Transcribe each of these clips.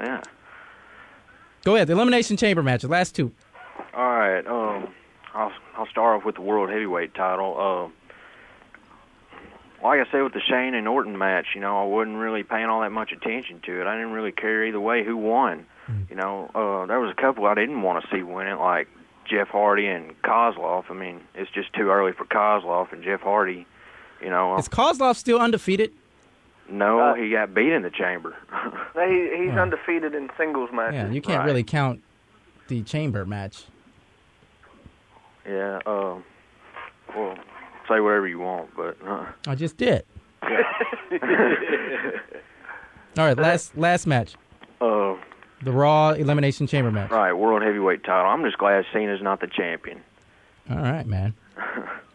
Yeah. Go ahead. The Elimination Chamber match, the last two. All right. I'll start off with the World Heavyweight title. Like I said with the Shane and Orton match, you know, I wasn't really paying all that much attention to it. I didn't really care either way who won. You know, there was a couple I didn't want to see win it, like Jeff Hardy and Kozlov. I mean, it's just too early for Kozlov and Jeff Hardy. You know, is Kozlov still undefeated? No, he got beat in the chamber. He's undefeated in singles matches. Yeah, you can't really count the chamber match. Yeah, well, say whatever you want, but... I just did. Yeah. All right, last match. The Raw Elimination Chamber match. Right, World Heavyweight title. I'm just glad Cena's not the champion. All right, man.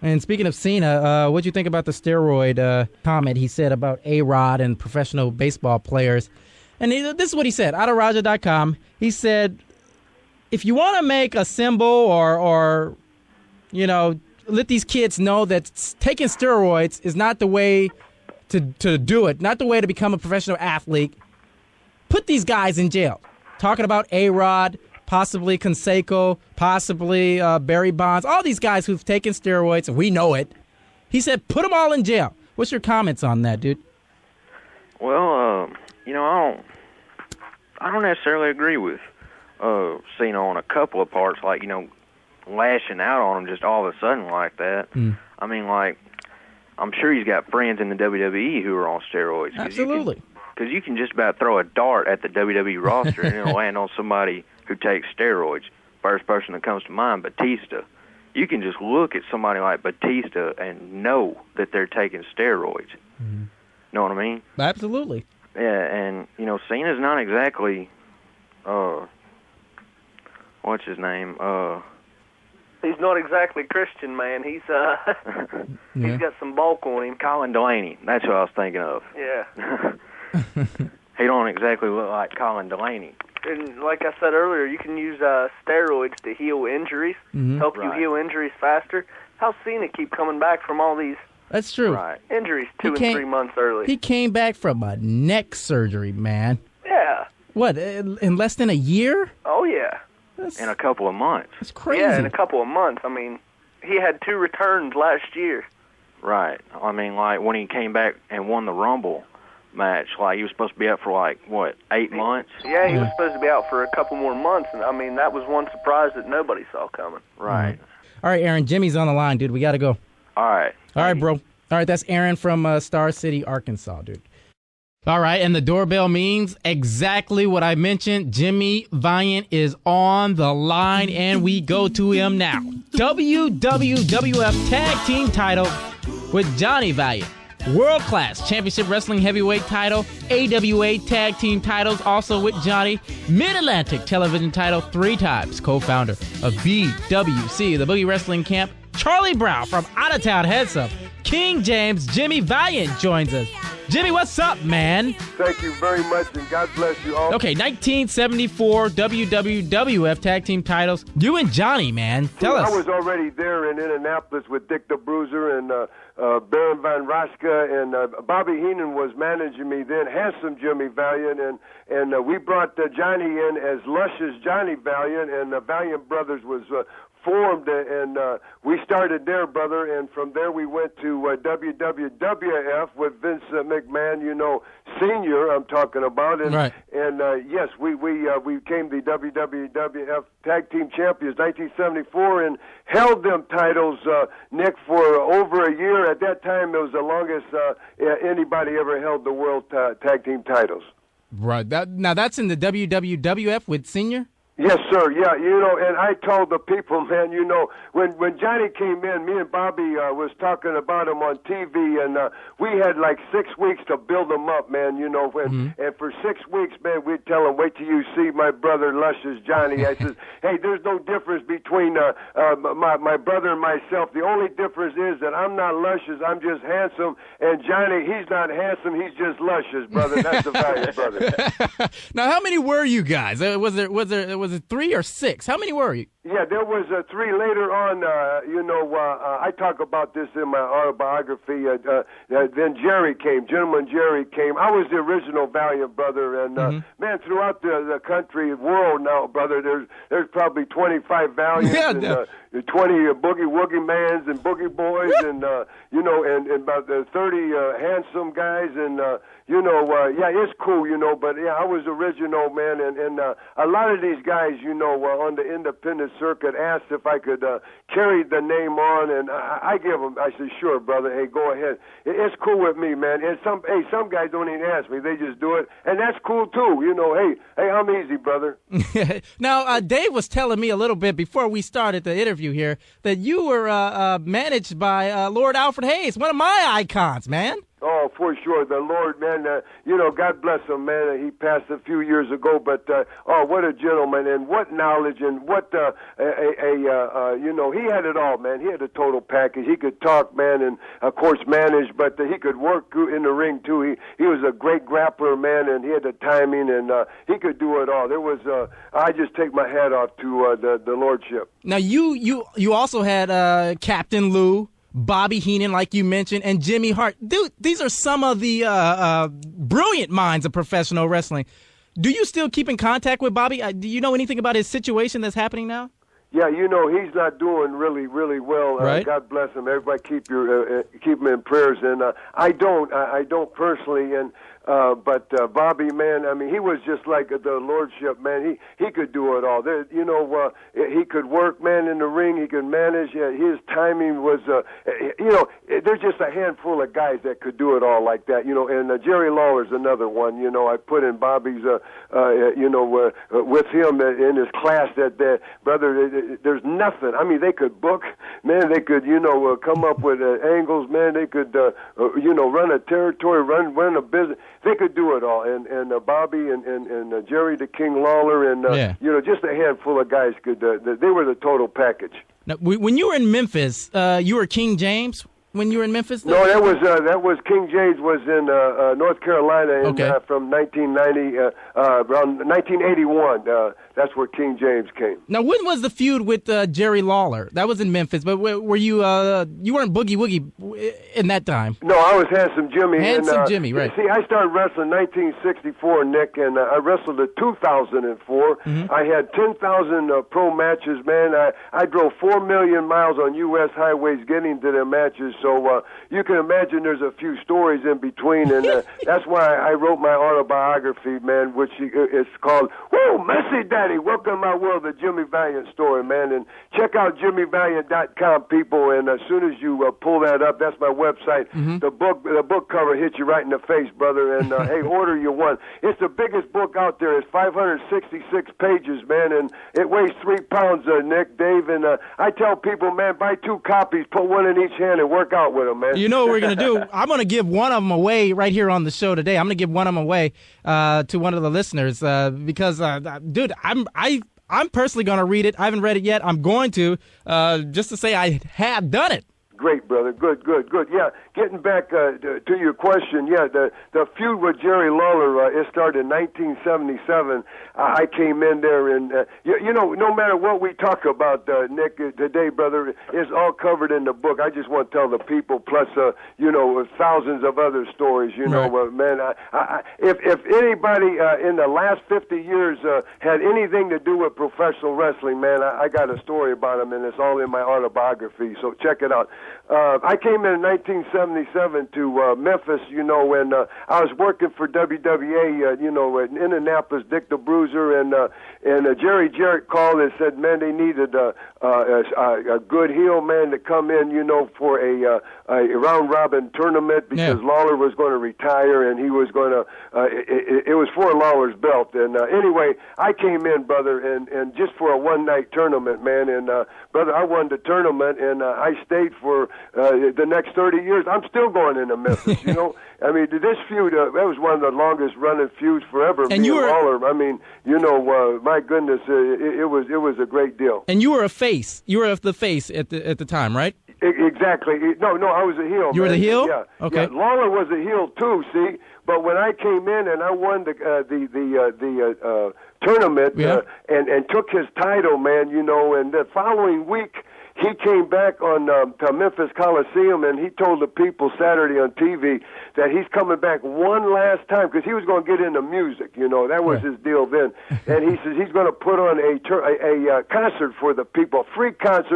And speaking of Cena, what'd you think about the steroid comment he said about A-Rod and professional baseball players? And this is what he said, out of Raja.com. He said, if you want to make a symbol or, you know, let these kids know that taking steroids is not the way to do it, not the way to become a professional athlete, put these guys in jail. Talking about A-Rod, possibly Canseco, possibly Barry Bonds, all these guys who've taken steroids, and we know it. He said, put them all in jail. What's your comments on that, dude? Well, you know, I don't necessarily agree with Cena on a couple of parts, like, you know, lashing out on him just all of a sudden like that. I mean, like, I'm sure he's got friends in the WWE who are on steroids. Absolutely. Because you can just about throw a dart at the WWE roster and it'll land on somebody who takes steroids. First person that comes to mind, Batista. You can just look at somebody like Batista and know that they're taking steroids. Know what I mean? Absolutely. Yeah, and, you know, Cena's not exactly, what's his name? He's not exactly Christian, man. He's he's got some bulk on him. Colin Delaney. That's what I was thinking of. Yeah. He don't exactly look like Colin Delaney. And like I said earlier, you can use steroids to heal injuries, help you heal injuries faster. How's Cena keep coming back from all these That's true. injuries 2 and 3 months early? He came back from a neck surgery, man. Yeah. What, in less than a year? Oh, yeah. In a couple of months. That's crazy. Yeah, in a couple of months. I mean, he had 2 returns last year. Right. I mean, like, when he came back and won the Rumble match, like, he was supposed to be out for, like, what, 8 months? Yeah, he was supposed to be out for a couple more months, and, I mean, that was one surprise that nobody saw coming. Right. All right, Aaron, Jimmy's on the line, dude. We got to go. All right. All right, bro. All right, that's Aaron from Star City, Arkansas, dude. All right, and the doorbell means exactly what I mentioned. Jimmy Valiant is on the line, and we go to him now. WWF Tag Team title with Johnny Valiant. World Class Championship Wrestling Heavyweight title. AWA Tag Team titles also with Johnny. Mid-Atlantic Television title 3 times. Co-founder of BWC, the Boogie Wrestling Camp. Charlie Brown from Out of Town heads up. King James, Jimmy Valiant joins us. Jimmy, what's up, man? Thank you very much, and God bless you all. Okay, 1974 WWF Tag Team titles. You and Johnny, man. Tell us. I was already there in Indianapolis with Dick the Bruiser and Baron Van Raska, and Bobby Heenan was managing me then, handsome Jimmy Valiant, and we brought Johnny in as luscious Johnny Valiant, and the Valiant Brothers was formed, and we started there, brother, and from there we went to WWF with Vince McMahon, you know, Senior, I'm talking about, and right. And yes, we became the WWF Tag Team Champions 1974 and held them titles, Nick, for over a year. At that time, it was the longest anybody ever held the World Tag Team titles. Right. Now that's in the WWF with Senior? Yes, sir. Yeah, you know, and I told the people, man, you know, when Johnny came in, me and Bobby was talking about him on TV, and we had like 6 weeks to build him up, man, you know, and for 6 weeks, man, we'd tell him, wait till you see my brother Luscious Johnny. I says, hey, there's no difference between my brother and myself. The only difference is that I'm not luscious, I'm just handsome, and Johnny, he's not handsome, he's just luscious, brother. That's the Valiant brother. Now, how many were you guys? Was there Was it 3 or 6? How many were you? Yeah, there was 3 later on. I talk about this in my autobiography. Then Jerry came. Gentleman Jerry came. I was the original Valiant brother, and man, throughout the country, world now, brother, there's probably 25 Valiants and 20 Boogie Woogie Mans and Boogie Boys, and and about 30 handsome guys, and it's cool, but yeah, I was original, man, and a lot of these guys, on the independent circuit asked if I could carry the name on, and I give them. I said, sure, brother. Hey, go ahead. It's cool with me, man. And some guys don't even ask me; they just do it, and that's cool too. Hey, I'm easy, brother. Now, Dave was telling me a little bit before we started the interview here that you were managed by Lord Alfred Hayes, one of my icons, man. Oh, for sure. The Lord, man, God bless him, man. He passed a few years ago, but, what a gentleman, and what knowledge, and what, he had it all, man. He had a total package. He could talk, man, and, of course, manage, but he could work in the ring, too. He was a great grappler, man, and he had the timing, and he could do it all. There was, I just take my hat off to the Lordship. Now, you also had Captain Lou, Bobby Heenan, like you mentioned, and Jimmy Hart. Dude, these are some of the brilliant minds of professional wrestling. Do you still keep in contact with Bobby? Do you know anything about his situation that's happening now? Yeah, he's not doing really, really well. Right. God bless him. Everybody keep him in prayers. And I don't personally. And but Bobby, man, I mean, he was just like the Lordship, man. He could do it all. He could work, man, in the ring. He could manage. His timing was, there's just a handful of guys that could do it all like that. And Jerry Lawler's another one. I put in Bobby's, with him in his class. That brother, there's nothing. I mean, they could book, man. They could, come up with angles, man. They could, run a territory, run a business. They could do it all, and Bobby and Jerry the King Lawler, and just a handful of guys could. They were the total package. Now, when you were in Memphis, you were King James. When you were in Memphis? No, that was King James was in North Carolina from 1990 around 1981. That's where King James came. Now, when was the feud with Jerry Lawler? That was in Memphis, but were you you weren't Boogie Woogie in that time? No, I was Handsome Jimmy. Jimmy, right? See, I started wrestling in 1964, Nick, and I wrestled in 2004. Mm-hmm. I had 10,000 pro matches, man. I drove 4 million miles on U.S. highways getting to their matches. So you can imagine there's a few stories in between, and that's why I wrote my autobiography, man, which is called "Woo, Messy Daddy, Welcome to My World," the Jimmy Valiant story, man. And check out JimmyValiant.com, people. And as soon as you pull that up, that's my website. Mm-hmm. The book cover hits you right in the face, brother. And hey, order your one. It's the biggest book out there. It's 566 pages, man, and it weighs 3 pounds, Nick, Dave. And I tell people, man, buy 2 copies, put one in each hand, and work out with them, man. You know what we're going to do? I'm going to give one of them away right here on the show today. I'm going to give one of them away to one of the listeners because, dude, I'm personally going to read it. I haven't read it yet. I'm going to, just to say I have done it. Great, brother. Good. Yeah, getting back to your question, the feud with Jerry Lawler, it started in 1977. I came in there, and, no matter what we talk about, Nick, today, brother, it's all covered in the book. I just want to tell the people, plus, thousands of other stories, right. Man, if anybody in the last 50 years had anything to do with professional wrestling, man, I got a story about them, and it's all in my autobiography, so check it out. I came in 1977 to Memphis, and I was working for WWA, in Indianapolis, Dick the Bruiser, and Jerry Jarrett called and said, man, they needed a good heel man to come in, for a round-robin tournament because Lawler was going to retire and he was going to, it was for Lawler's belt. And anyway, I came in, brother, and just for a one-night tournament, man, and brother, I won the tournament, and I stayed for the next 30 years. I'm still going into Memphis, I mean, this feud, that was one of the longest-running feuds forever. And you were Lawler. I mean, my goodness, it was a great deal. And you were a face. You were the face at the time, right? Exactly. No, I was a heel. You were the heel? Yeah. Okay. Yeah. Lawler was a heel too. See, But when I came in and I won the tournament and took his title, man, you know, and the following week he came back on to Memphis Coliseum, and he told the people Saturday on TV that he's coming back one last time because he was going to get into music. You know, that was his deal then. And he says he's going to put on a concert for the people, a free concert